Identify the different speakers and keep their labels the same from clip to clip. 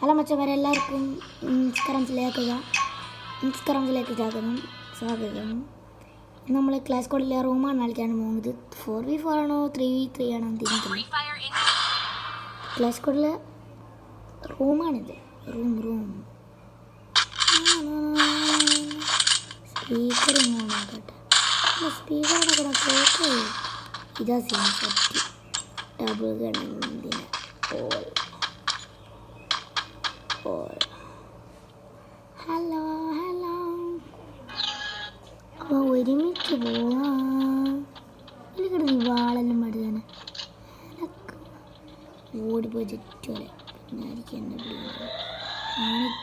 Speaker 1: Hello മച്ചന്മാരെല്ലാവർക്കും ഇൻസ്റ്റാഗ്രാമിലേക്ക് സ്വാഗതം. നമ്മൾ class കോഡിലെ റൂമാണ് കളിക്കാൻ പോകുന്നത്. 4v4 ആണോ 3v3 ആണോ എന്ന് ക്ലാസ് കോഡിലെ റൂമാണിത്. റൂം സ്പീക്കർ സ്പീക്കറോടെ കൂടെ കേട്ടോ. ഇതാ സീൻ സെറ്റ് ഡബിൾ ഗണ്ണിന് ഹലോ അപ്പോൾ ഒരുമിച്ച് പോവാം. കിടന്ന് വാളെല്ലാം മടുതാണ്. ഓടിപ്പോയി ചുറ്റോലെ പിന്നെ ആയിരിക്കും എന്നെ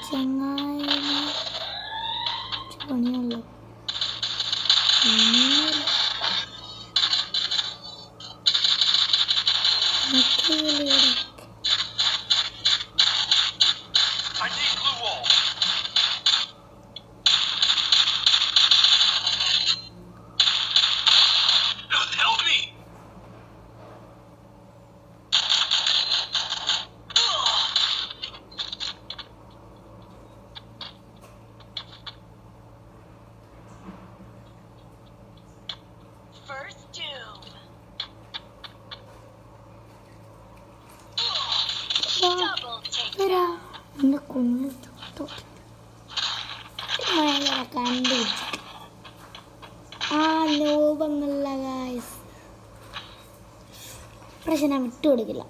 Speaker 1: ചങ്ങായി പണിയുള്ളൂ. എൻ്റെ കുഞ്ഞു കണ്ടുപിടിച്ചു ലോപങ്ങളല്ല ഗായ്സ്. പക്ഷെ ഞാൻ വിട്ടുകൊടുക്കില്ല.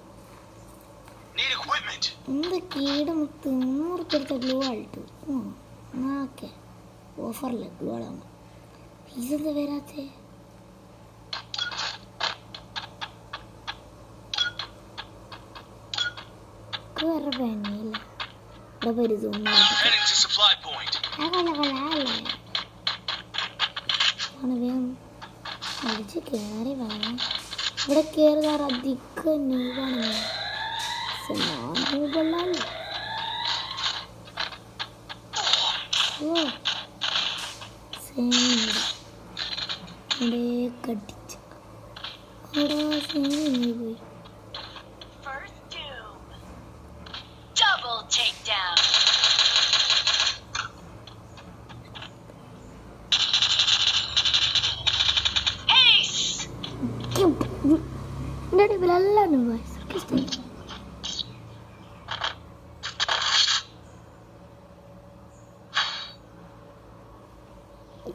Speaker 1: എന്താ കീടമുത്ത് 300 എടുത്ത ഗ്ലൂ ആയിട്ട് ഓക്കെ ഓഫറിൽ ഗ്ലൂ ആണ്. ഫീസ് എന്താ വരാത്തേ? വേറെ പണിയില്ല. ഇവിടെ പരിതൊന്നും അടിച്ച് കയറി വേണം. ഇവിടെ കയറുകാർ അധികം നൂബാണ്. നൂബല്ലല്ലോ. ഇവിടെ കടിച്ച് അവിടെ പോയി.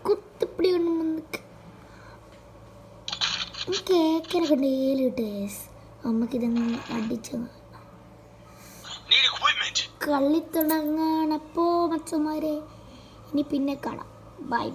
Speaker 1: കുത്തിപ്പിടി കേക്കിനൊക്കെ ഡെയിലി ടേസ് അമ്മക്കിതങ്ങ് അടിച്ചു കളി തുടങ്ങാണപ്പോ മച്ചന്മാരെ. ഇനി പിന്നെ കാണാം. ബൈ.